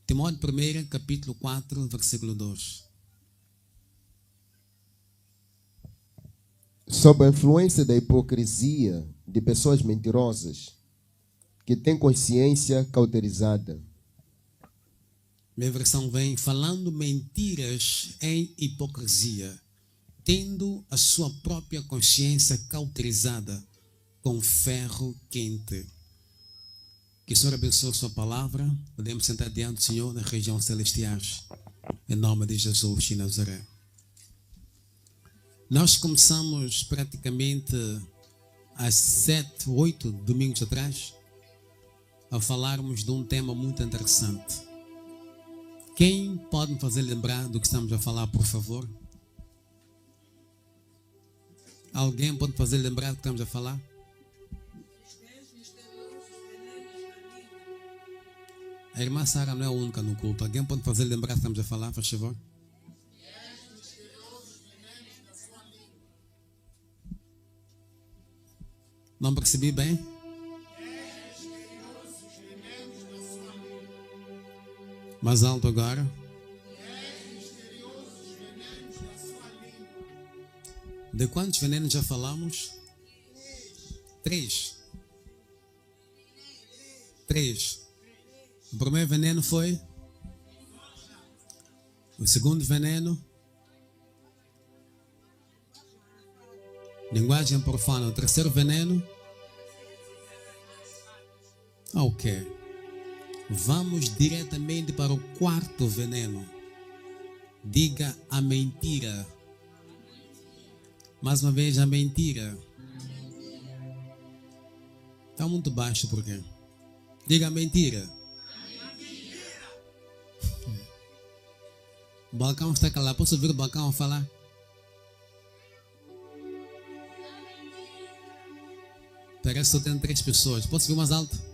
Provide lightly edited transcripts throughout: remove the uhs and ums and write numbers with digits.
Timóteo 1, capítulo 4, versículo 2. Sob a influência da hipocrisia de pessoas mentirosas que têm consciência cauterizada. Minha versão vem falando mentiras em hipocrisia, tendo a sua própria consciência cauterizada com ferro quente. Que o Senhor abençoe a sua palavra. Podemos sentar diante do Senhor nas regiões celestiais. Em nome de Jesus de Nazaré. Nós começamos praticamente há 7, 8 domingos atrás a falarmos de um tema muito interessante. Quem pode me fazer lembrar do que estamos a falar, por favor? Alguém pode fazer lembrar do que estamos a falar? A irmã Sara não é a única no culto. Alguém pode fazer lembrar do que estamos a falar, por favor? Não percebi bem? Mais alto agora. De quantos venenos já falamos? 3. O primeiro veneno foi? O segundo veneno? Linguagem profana. O terceiro veneno? Ok. Vamos diretamente para o quarto veneno. Diga a mentira. Mais uma vez, a mentira. Está muito baixo, por quê? Diga a mentira. O balcão está calado. Posso ouvir o balcão falar? Parece que só tem 3 pessoas. Posso ouvir mais alto?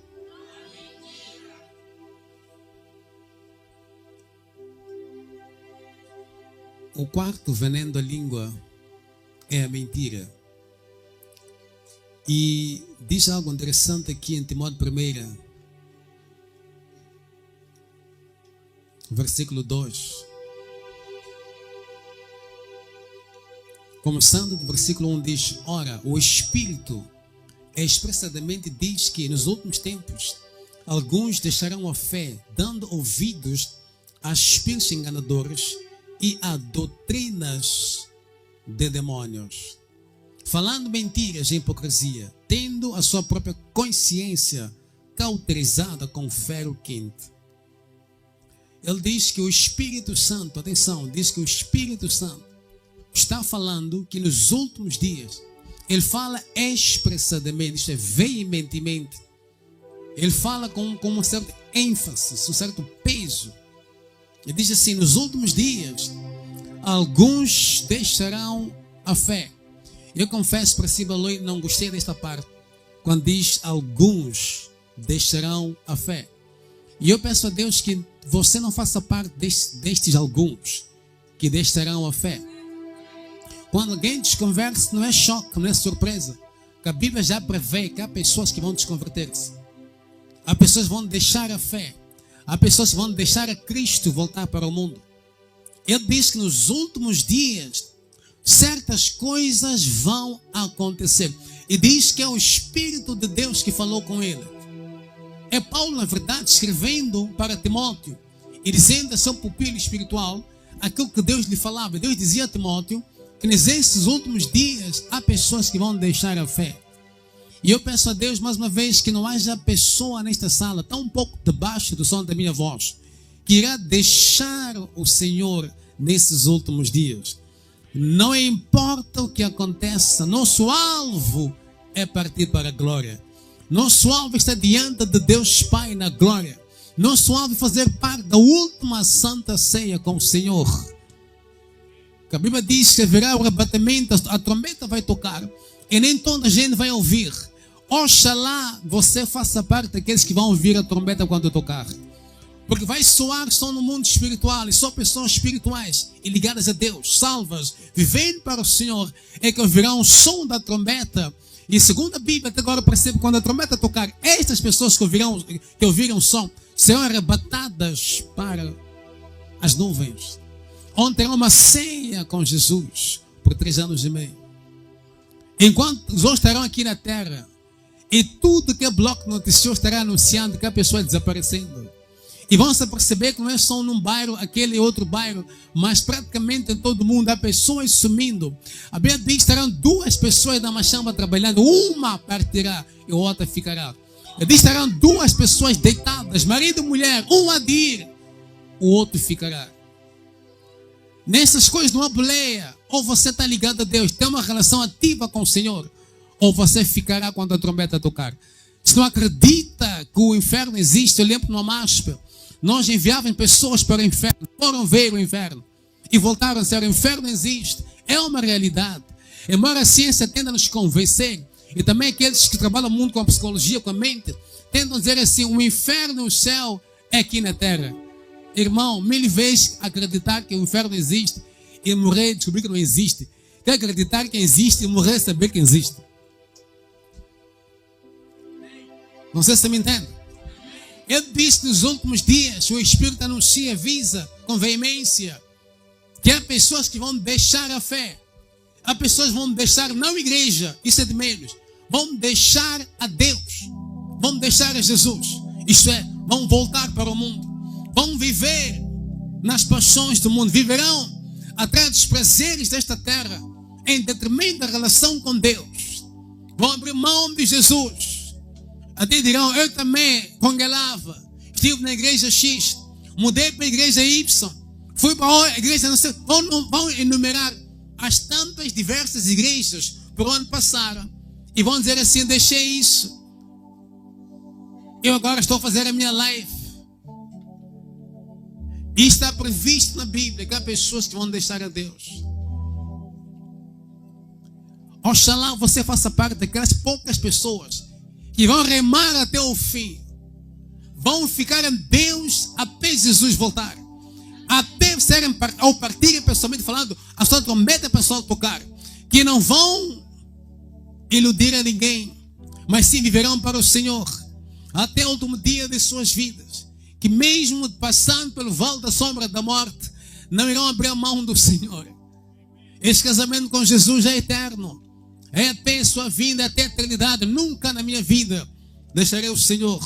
O quarto veneno da língua é a mentira. E diz algo interessante aqui em Timóteo 1, versículo 2. Começando do versículo 1 diz: ora, o Espírito expressadamente diz que nos últimos tempos alguns deixarão a fé, dando ouvidos a espíritos enganadores e a doutrinas de demônios, falando mentiras e hipocrisia, tendo a sua própria consciência cauterizada com ferro quente. Ele diz que o Espírito Santo, atenção, diz que o Espírito Santo está falando que nos últimos dias, ele fala expressadamente, isto é, veementemente, ele fala com um certo ênfase, um certo peso. Ele diz assim: nos últimos dias, alguns deixarão a fé. Eu confesso para si, Baloi, não gostei desta parte, quando diz alguns deixarão a fé. E eu peço a Deus que você não faça parte destes alguns que deixarão a fé. Quando alguém desconverte, não é choque, não é surpresa, porque a Bíblia já prevê que há pessoas que vão desconverter-se, há pessoas que vão deixar a fé, há pessoas que vão deixar a Cristo voltar para o mundo. Ele diz que nos últimos dias certas coisas vão acontecer, e diz que é o Espírito de Deus que falou com ele. É Paulo, na verdade, escrevendo para Timóteo e dizendo a seu pupilo espiritual aquilo que Deus lhe falava. Deus dizia a Timóteo que nesses últimos dias há pessoas que vão deixar a fé. E eu peço a Deus mais uma vez que não haja pessoa nesta sala, tão um pouco debaixo do som da minha voz, que irá deixar o Senhor nesses últimos dias. Não importa o que aconteça, nosso alvo é partir para a glória. Nosso alvo está diante de Deus Pai na glória. Nosso alvo é fazer parte da última santa ceia com o Senhor. A Bíblia diz que haverá o arrebatamento, a trombeta vai tocar e nem toda a gente vai ouvir. Oxalá você faça parte daqueles que vão ouvir a trombeta quando tocar, porque vai soar só no mundo espiritual, e só pessoas espirituais e ligadas a Deus, salvas, vivendo para o Senhor, é que ouvirão o som da trombeta. E segundo a Bíblia, até agora eu percebo, quando a trombeta tocar, estas pessoas que ouviram o som serão arrebatadas para as nuvens, onde terão uma ceia com Jesus por 3 anos e meio. Enquanto os outros estarão aqui na terra, e tudo que é bloco noticioso estará anunciando que a pessoa é desaparecendo. E vão se perceber que não é só num bairro, aquele outro bairro, mas praticamente em todo mundo há pessoas sumindo. A Bíblia diz que estarão 2 pessoas na machamba trabalhando, uma partirá e outra ficará. Ele diz que estarão 2 pessoas deitadas, marido e mulher, um há de ir, o outro ficará. Nessas coisas não há boleia. Ou você está ligado a Deus, tem uma relação ativa com o Senhor, ou você ficará quando a trombeta tocar. Se não acredita que o inferno existe, eu lembro no MASP, nós enviávamos pessoas para o inferno, foram ver o inferno e voltaram a dizer: o inferno existe, é uma realidade. Embora a ciência tenda a nos convencer, e também aqueles que trabalham muito com a psicologia, com a mente, tentam dizer assim: o inferno e o céu é aqui na terra. Irmão, 1000 vezes acreditar que o inferno existe e morrer e descobrir que não existe, que acreditar que existe e morrer e saber que existe. Não sei se você me entende. Ele disse nos últimos dias, o Espírito anuncia, avisa com veemência, que há pessoas que vão deixar a fé. Há pessoas que vão deixar, não a igreja, isso é de menos, vão deixar a Deus, vão deixar a Jesus. Isto é, vão voltar para o mundo, vão viver nas paixões do mundo, viverão atrás dos prazeres desta terra, em detrimento da relação com Deus. Vão abrir mão de Jesus. Até dirão: eu também congelava, estive na igreja X, mudei para a igreja Y, fui para a igreja não sei. Vão enumerar as tantas diversas igrejas por onde passaram e vão dizer assim: deixei isso, eu agora estou a fazer a minha live. E está previsto na Bíblia que há pessoas que vão deixar a Deus. Oxalá você faça parte daquelas poucas pessoas que vão remar até o fim, vão ficar em Deus até Jesus voltar, até serem, ao partirem pessoalmente falando, a sua trombeta pessoal tocar, que não vão iludir a ninguém, mas sim viverão para o Senhor até o último dia de suas vidas, que mesmo passando pelo vale da sombra da morte, não irão abrir a mão do Senhor. Esse casamento com Jesus é eterno, é até sua vinda, até a eternidade. Nunca na minha vida deixarei o Senhor.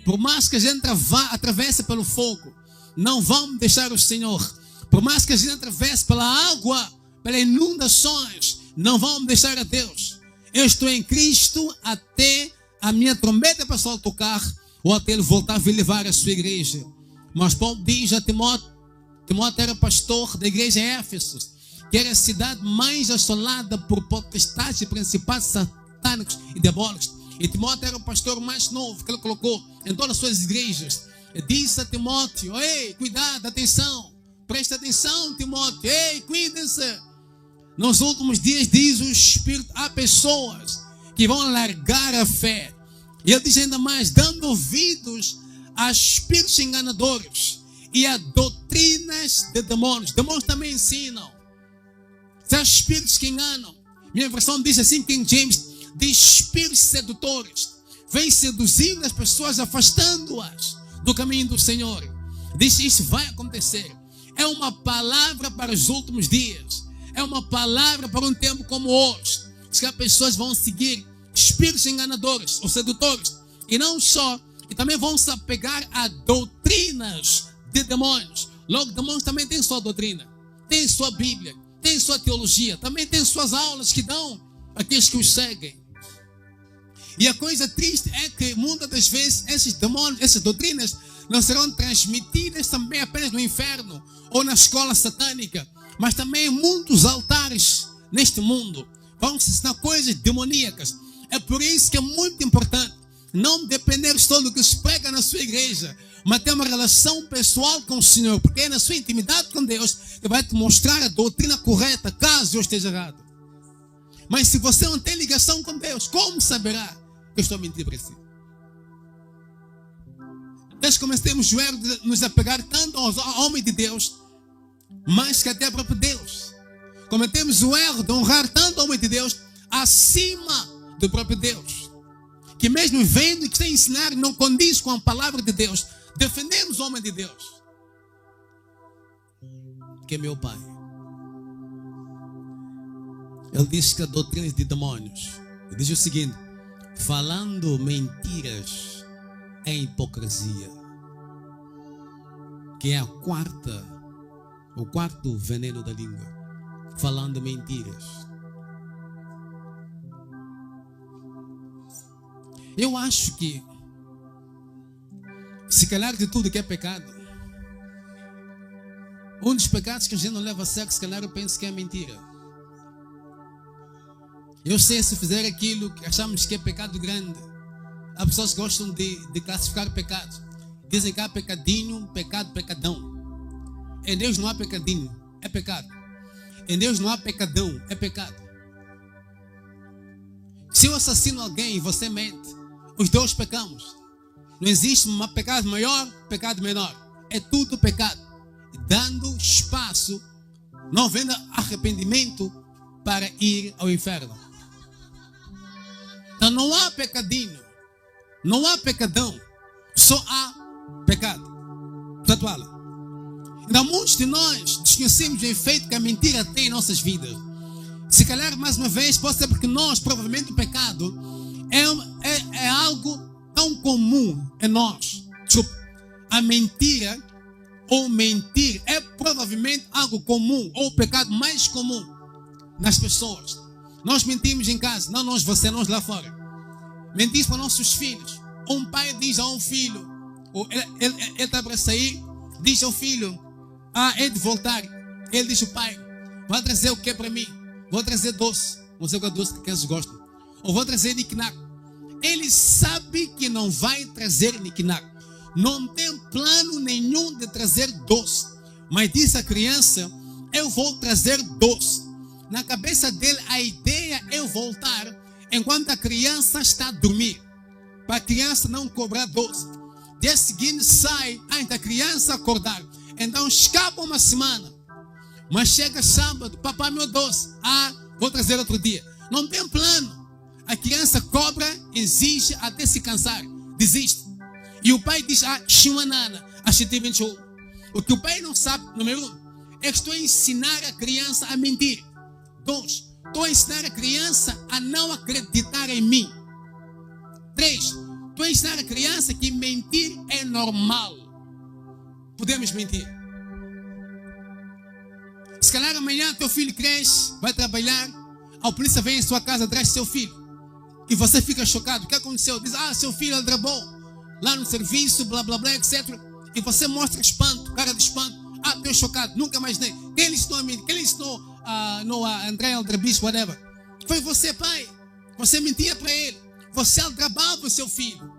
Por mais que a gente atravesse pelo fogo, não vamos deixar o Senhor. Por mais que a gente atravesse pela água, pelas inundações, não vamos deixar a Deus. Eu estou em Cristo até a minha trombeta pessoal tocar, ou até Ele voltar a vir levar a sua igreja. Mas Paulo diz a Timóteo, Timóteo era pastor da igreja em Éfeso, que era a cidade mais assolada por potestades e principados satânicos e diabólicos. E Timóteo era o pastor mais novo que ele colocou em todas as suas igrejas. E disse a Timóteo: ei, cuidado, atenção, presta atenção, Timóteo, ei, cuidem-se. Nos últimos dias, diz o Espírito, há pessoas que vão largar a fé. E ele diz ainda mais: dando ouvidos a espíritos enganadores e a doutrinas de demônios. Demônios também ensinam. São espíritos que enganam. Minha versão diz assim, King James, de espíritos sedutores. Vem seduzindo as pessoas, afastando-as do caminho do Senhor. Diz: isso vai acontecer. É uma palavra para os últimos dias. É uma palavra para um tempo como hoje. Diz que as pessoas vão seguir espíritos enganadores ou sedutores. E não só, e também vão se apegar a doutrinas de demônios. Logo, demônios também têm sua doutrina, tem sua Bíblia, tem sua teologia, também tem suas aulas que dão àqueles que os seguem. E a coisa triste é que muitas das vezes esses demônios, essas doutrinas não serão transmitidas também apenas no inferno ou na escola satânica, mas também em muitos altares neste mundo. Vão se ensinar coisas demoníacas. É por isso que é muito importante não depender só do que se prega na sua igreja, mas ter uma relação pessoal com o Senhor, porque é na sua intimidade com Deus que vai te mostrar a doutrina correta, caso eu esteja errado. Mas se você não tem ligação com Deus, como saberá que eu estou mentindo para si? Nós cometemos o erro de nos apegar tanto ao homem de Deus, mais que até ao próprio Deus. Cometemos o erro de honrar tanto ao homem de Deus acima do próprio Deus, que mesmo vendo que sem ensinar não condiz com a palavra de Deus, defendemos o homem de Deus, que é meu pai. Ele diz que a doutrina de demônios. Ele diz o seguinte: falando mentiras é hipocrisia, que é o quarto veneno da língua. Falando mentiras. Eu acho que, se calhar de tudo que é pecado, um dos pecados que a gente não leva a sério, se calhar eu penso que é mentira. Eu sei, se fizer aquilo que achamos que é pecado grande, há pessoas que gostam de classificar pecados. Dizem que há pecadinho, pecado, pecadão. Em Deus não há pecadinho, é pecado. Em Deus não há pecadão, é pecado. Se eu assassino alguém e você mente, os dois pecamos. Não existe um pecado maior, pecado menor. É tudo pecado. Dando espaço, não havendo arrependimento para ir ao inferno. Então não há pecadinho, não há pecadão, só há pecado. Tatuá-la. Então muitos de nós desconhecemos o efeito que a mentira tem em nossas vidas. Se calhar mais uma vez pode ser porque nós, provavelmente o pecado é algo tão comum em nós. A mentira ou mentir é provavelmente algo comum, ou o pecado mais comum nas pessoas. Nós mentimos em casa, não nós, você, nós lá fora. Mentimos para nossos filhos. Um pai diz a um filho, ele está para sair, diz ao filho, é de voltar. Ele diz ao pai, vai trazer o que para mim? Vou trazer doce, não sei qual é doce que eles gostam. Ou vou trazer niquinac. Ele sabe que não vai trazer niquinac. Não tem plano nenhum de trazer doce. Mas diz a criança, eu vou trazer doce. Na cabeça dele, a ideia é voltar enquanto a criança está a dormir, para a criança não cobrar doce. Dia seguinte sai, antes da criança acordar. Então escapa uma semana, mas chega sábado, papai, meu doce, vou trazer outro dia. Não tem plano. A criança cobra, exige até se cansar, desiste. E o pai diz, chimanana, o que o pai não sabe, número 1, é que estou a ensinar a criança a mentir. 2, estou a ensinar a criança a não acreditar em mim. 3, estou a ensinar a criança que mentir é normal. Podemos mentir. Se calhar amanhã teu filho cresce, vai trabalhar, a polícia vem em sua casa atrás do seu filho. E você fica chocado. O que aconteceu? Diz, seu filho ladrou lá no serviço, blá blá blá, etc. E você mostra espanto, cara de espanto. Estou chocado, nunca mais nem. Quem lhe ensinou a mim? Quem lhe ensinou a André Aldrabis, whatever? Foi você, pai. Você mentia para ele. Você aldrabava o seu filho.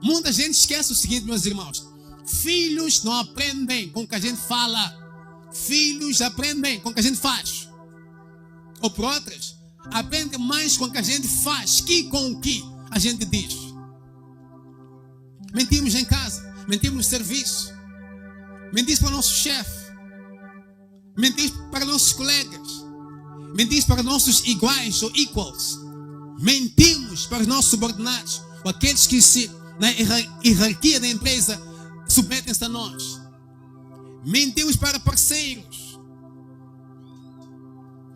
Muita gente esquece o seguinte, meus irmãos. Filhos não aprendem com o que a gente fala. Filhos aprendem com o que a gente faz. Ou por outras, aprendem mais com o que a gente faz que com o que a gente diz. Mentimos em casa, mentimos no serviço, mentimos para o nosso chefe, mentimos para nossos colegas, mentimos para nossos iguais ou equals, mentimos para os nossos subordinados, ou aqueles que na hierarquia da empresa submetem-se a nós. Mentimos para parceiros.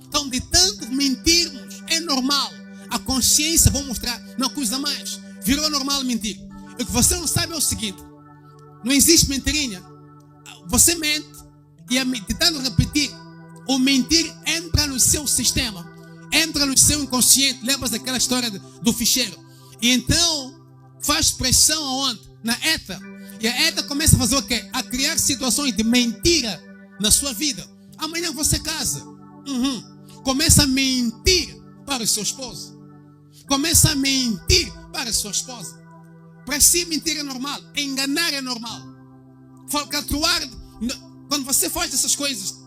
Então, de tanto mentirmos, é normal. A consciência, vou mostrar, não acusa mais. Virou normal mentir. O que você não sabe é o seguinte: não existe mentirinha. Você mente e tentando repetir, o mentir entra no seu sistema, entra no seu inconsciente. Lembra daquela história do ficheiro? E então faz pressão aonde? Na ETA. E a ETA começa a fazer o quê? A criar situações de mentira na sua vida. Amanhã você casa. Começa a mentir para o seu esposo. Começa a mentir para a sua esposa. Para si mentir é normal. Enganar é normal. Falcatruar, quando você faz essas coisas,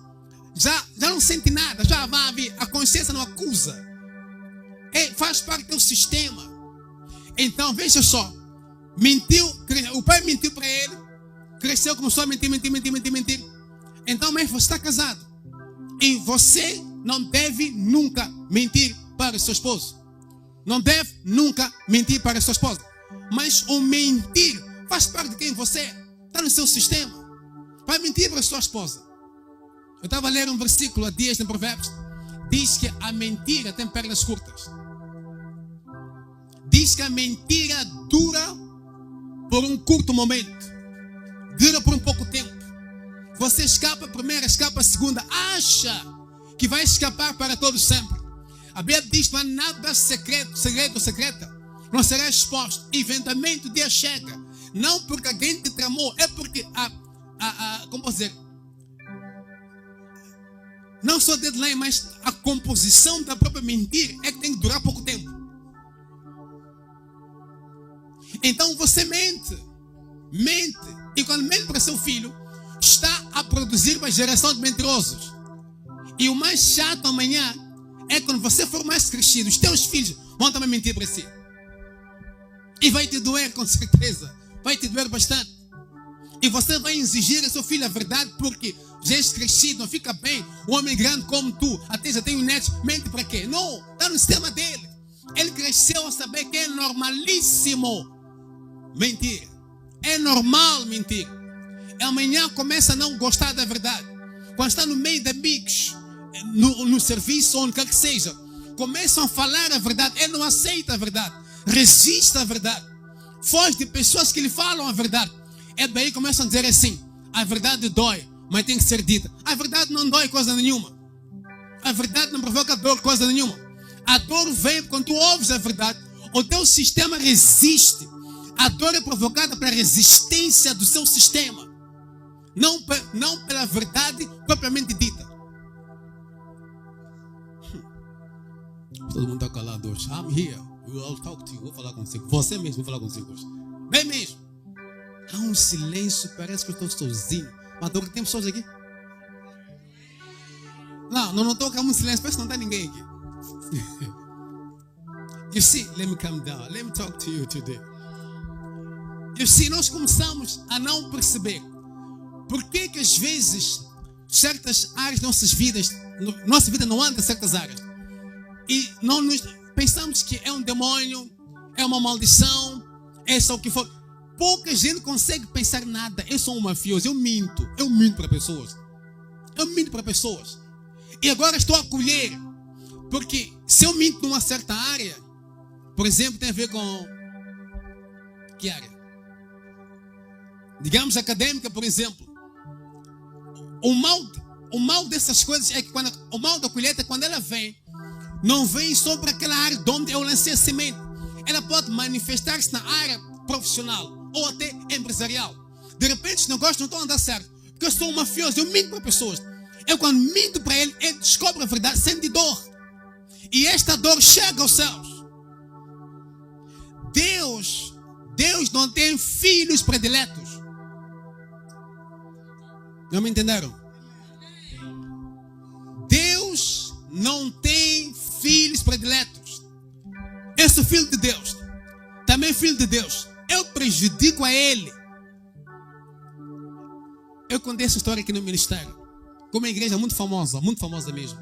já não sente nada. Já vai vir. A consciência não acusa. Faz parte do sistema. Então veja só. Mentiu, o pai mentiu para ele, cresceu, começou a mentir. Então, mas você está casado e você não deve nunca mentir para o seu esposo. Não deve nunca mentir para a sua esposa. Mas o mentir faz parte de quem você é. Está no seu sistema. Vai mentir para a sua esposa. Eu estava a ler um versículo há dias em Provérbios. Diz que a mentira tem pernas curtas. Diz que a mentira dura por um curto momento. Dura por um pouco tempo. Você escapa a primeira, escapa a segunda. Acha que vai escapar para todos sempre. A Bíblia diz que não há nada secreto, segredo ou secreta. Não será exposto. Eventualmente o dia chega. Não porque alguém te tramou. É porque como posso dizer? Não só deadline, mas a composição da própria mentira é que tem que durar pouco tempo. Então você mente. Mente. E quando mente para seu filho, está a produzir uma geração de mentirosos. E o mais chato amanhã é quando você for mais crescido, os teus filhos vão também mentir para si. E vai te doer com certeza. Vai te doer bastante. E você vai exigir a seu filho a verdade porque já és crescido, não fica bem. Um homem grande como tu, até já tem um neto, mente para quê? Não, está no sistema dele. Ele cresceu a saber que é normalíssimo mentir. É normal mentir. E amanhã começa a não gostar da verdade. Quando está no meio de amigos, no serviço, onde quer que seja, começam a falar a verdade. Ele não aceita a verdade. Resiste à verdade. Foge de pessoas que lhe falam a verdade. É daí que começam a dizer assim: a verdade dói, mas tem que ser dita. A verdade não dói coisa nenhuma. A verdade não provoca dor coisa nenhuma. A dor vem quando tu ouves a verdade. O teu sistema resiste. A dor é provocada pela resistência do seu sistema. Não pela verdade propriamente dita. Todo mundo está calado hoje. I'm here. I'll talk to you. Vou falar consigo. Você mesmo, vou falar consigo hoje. Bem mesmo. Há um silêncio, parece que eu estou sozinho. Mas tem pessoas aqui? Não estou com um silêncio, parece que não está ninguém aqui. You see, let me calm down. Let me talk to you today. You see, nós começamos a não perceber por que às vezes certas áreas de nossas vidas, nossa vida não anda em certas áreas. E não pensamos que é um demônio, é uma maldição, é só o que for. Pouca gente consegue pensar nada. Eu sou um mafioso, eu minto para pessoas. Eu minto para pessoas. E agora estou a colher. Porque se eu minto numa certa área, por exemplo, tem a ver com que área? Digamos acadêmica, por exemplo. O mal dessas coisas é que o mal da colheita é quando ela vem, não vem só para aquela área de onde eu lancei a semente. Ela pode manifestar-se na área profissional ou até empresarial. De repente os negócios não estão a andar certo. Porque eu sou um mafioso, eu minto para pessoas. Eu quando minto para ele descobre a verdade, sente dor. E esta dor chega aos céus. Deus não tem filhos prediletos. Não me entenderam? Deus não tem filhos prediletos. Eu sou filho de Deus. Também filho de Deus. Eu prejudico a ele. Eu contei essa história aqui no ministério. Como uma igreja muito famosa mesmo.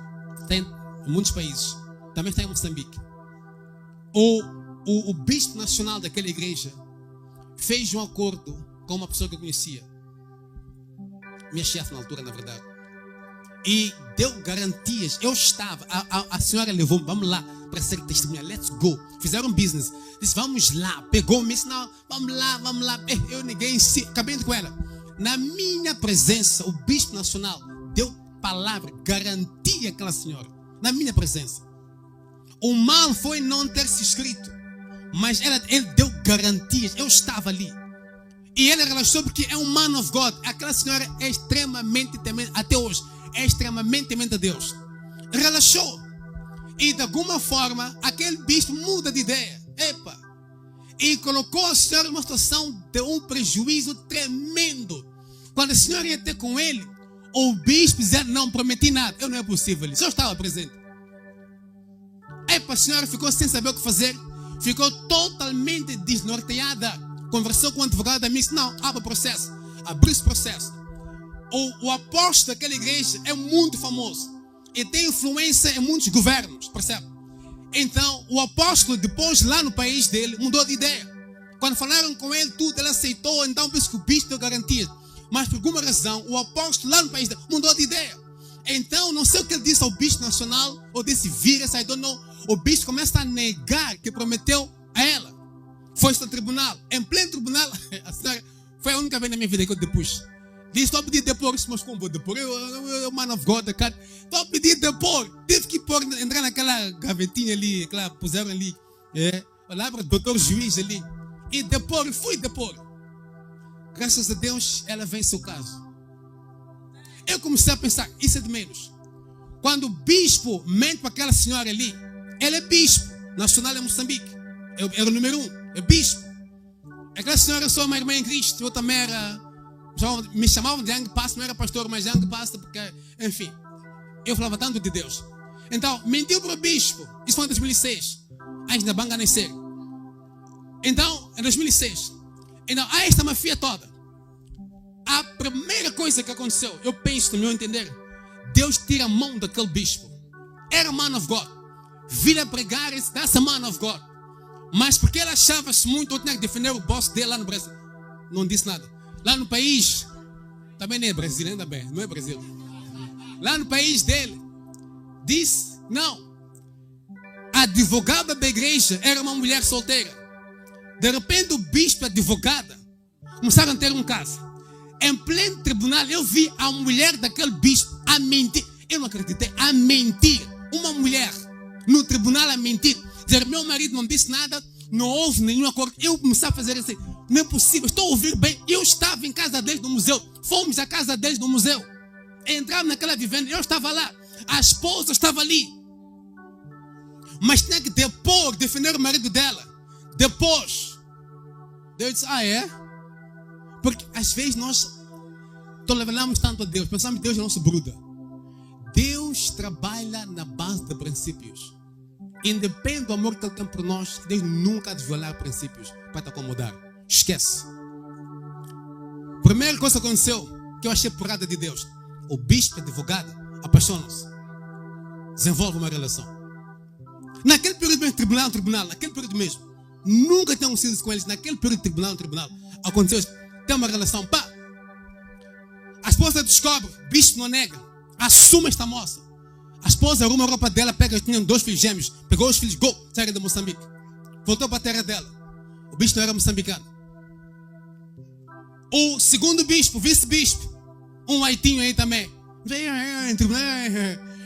Tem em muitos países. Também está em Moçambique. O bispo nacional daquela igreja fez um acordo com uma pessoa que eu conhecia. Minha chefe na altura, na verdade. E deu garantias. Eu estava. A senhora levou-me, vamos lá, para ser testemunha. Let's go. Fizeram um business. Disse, vamos lá. Pegou-me, disse, não, vamos lá. Eu ninguém se. Acabei com ela. Na minha presença, o bispo nacional deu palavra, garantia àquela senhora. Na minha presença. O mal foi não ter se inscrito. Mas ele deu garantias. Eu estava ali. E ele relaxou porque é um man of God. Aquela senhora é extremamente temente, até hoje, é extremamente temente a Deus. Relaxou. E de alguma forma, aquele bispo muda de ideia. E colocou a senhora numa situação de um prejuízo tremendo. Quando a senhora ia ter com ele, o bispo dizia, não prometi nada. Eu não é possível. Eu estava presente. A senhora ficou sem saber o que fazer. Ficou totalmente desnorteada. Conversou com o advogado da missa. Não, abre o processo. Abriu esse processo. O apóstolo daquela igreja é muito famoso. E tem influência em muitos governos. Percebe? Então, o apóstolo, depois lá no país dele, mudou de ideia. Quando falaram com ele tudo, ele aceitou. Então por isso que o bispo deu garantias. Mas por alguma razão, o apóstolo lá no país mudou de ideia. Então, não sei o que ele disse ao bispo nacional, ou disse, vira, sai do não. O bispo começa a negar que prometeu a ela. Foi ao tribunal. Em pleno tribunal, a senhora, foi a única vez na minha vida que eu depus. Disse, estou a pedir depor, isso, mas como vou depor? Eu, man of God, cara. Estou a pedir depor. Tive que entrar naquela gavetinha ali, aquela puseram ali. Lá para o doutor juiz ali. E depor, fui depor. Graças a Deus, ela vence o caso. Eu comecei a pensar, isso é de menos. Quando o bispo mente para aquela senhora ali, ele é bispo, nacional em Moçambique. Era o número 1, é bispo. Aquela senhora só uma irmã em Cristo, eu também era, me chamavam de Young Pastor, não era pastor, mas Young Pastor, porque, enfim, eu falava tanto de Deus. Então, mentiu para o bispo, isso foi em 2006, antes da banca nascer. Então, em 2006, então, esta mafia toda. A primeira coisa que aconteceu, eu penso, no meu entender, Deus tira a mão daquele bispo. Era man of God. Vira pregar, that's a man of God. Mas porque ele achava-se muito, eu tinha que defender o boss dele lá no Brasil. Não disse nada. Lá no país, também nem é Brasil, ainda bem, não é Brasil. Lá no país dele, disse, não. A advogada da igreja era uma mulher solteira. De repente o bispo e a advogada começaram a ter um caso. Em pleno tribunal, eu vi a mulher daquele bispo a mentir. Eu não acreditei, a mentir. Uma mulher no tribunal a mentir. Dizer, meu marido não disse nada, não houve nenhum acordo. Eu comecei a fazer assim, não é possível, estou a ouvir bem. Eu estava em casa deles no museu. Fomos à casa deles no museu. Entramos naquela vivenda, eu estava lá. A esposa estava ali. Mas tinha que depor, defender o marido dela. Depois, Deus disse, é? Porque às vezes nós toleramos tanto a Deus, pensamos que Deus é nosso bruda. Deus trabalha na base de princípios. Independe do amor que Ele tem por nós, Deus nunca há de violar princípios para te acomodar. Esquece. Primeira coisa que aconteceu, que eu achei porrada de Deus. O bispo e a advogada apaixonam-se. Desenvolvem uma relação. Naquele período mesmo, tribunal, naquele período mesmo. Nunca tinham sido com eles, naquele período tribunal, aconteceu isso. Tem uma relação, pá. A esposa descobre, o bispo não nega, assume esta moça. A esposa arruma a roupa dela, pega, tinham 2 filhos gêmeos, pegou os filhos, saiu de Moçambique. Voltou para a terra dela. O bispo não era moçambicano. O segundo bispo, vice-bispo, um haitinho aí também.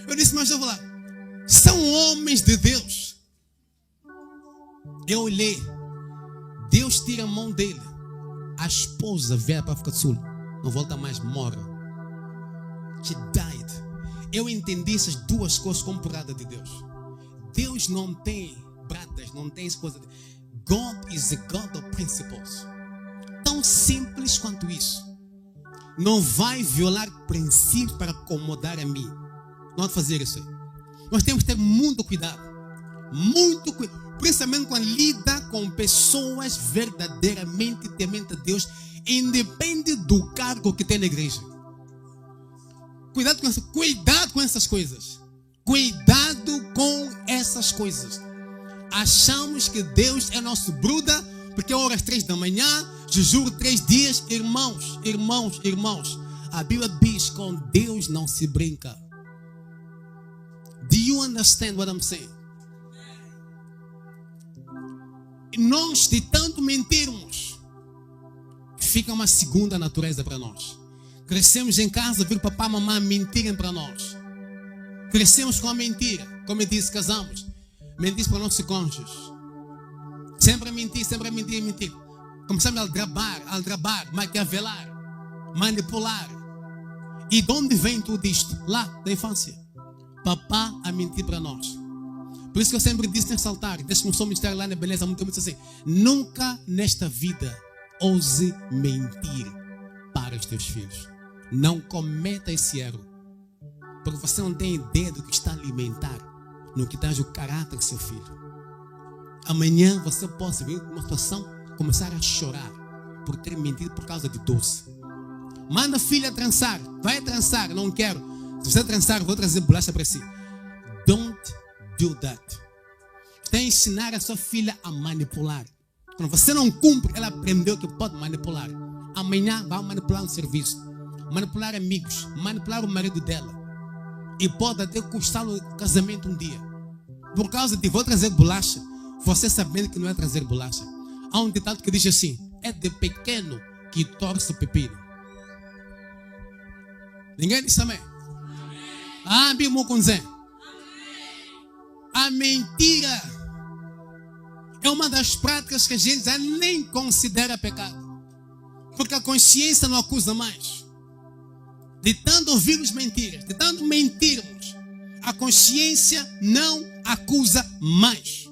Eu disse, mas eu vou lá. São homens de Deus. Eu olhei. Deus tira a mão dele. A esposa veio para a África do Sul. Não volta mais, morre. She died. Eu entendi essas duas coisas como porrada de Deus. Deus não tem bradas, não tem coisa. God is a God of principles. Tão simples quanto isso. Não vai violar princípios para acomodar a mim. Não vai fazer isso aí. Nós temos que ter muito cuidado. Muito cuidado. Principalmente quando lida com pessoas verdadeiramente tementes a Deus, independe do cargo que tem na igreja. Cuidado com essas coisas. Cuidado com essas coisas. Achamos que Deus é nosso bruda, porque é horas 3 da manhã, jejum 3 dias, irmãos. A Bíblia diz que com Deus não se brinca. Do you understand what I'm saying? Nós, de tanto mentirmos, fica uma segunda natureza para nós. Crescemos em casa, vir papai e mamãe mentirem para nós. Crescemos com a mentira. Como eu disse, casamos. Mentimos para nossos cônjuges. Sempre a mentir. Começamos a aldrabar, maquiavelar, manipular. E de onde vem tudo isto? Lá, da infância. Papá a mentir para nós. Por isso que eu sempre disse nesse altar, desde que começou a ministrar lá na beleza, muito assim, nunca nesta vida ouse mentir para os teus filhos. Não cometa esse erro. Porque você não tem ideia do que está a alimentar, no que traz o caráter do seu filho. Amanhã você pode vir numa situação, começar a chorar por ter mentido por causa de doce. Manda a filha trançar, vai trançar, não quero. Se você trançar, vou trazer bolacha para si. Don't do that. Tem que ensinar a sua filha a manipular. Quando você não cumpre, ela aprendeu que pode manipular. Amanhã vai manipular um serviço, manipular amigos, manipular o marido dela. E pode até custar-lhe o casamento um dia. Por causa de vou trazer bolacha, você sabendo que não é trazer bolacha. Há um ditado que diz assim: é de pequeno que torce o pepino. Ninguém diz amém? Ah, bimo com Zé. A mentira é uma das práticas que a gente já nem considera pecado. Porque a consciência não acusa mais. De tanto ouvirmos mentiras, de tanto mentirmos, a consciência não acusa mais.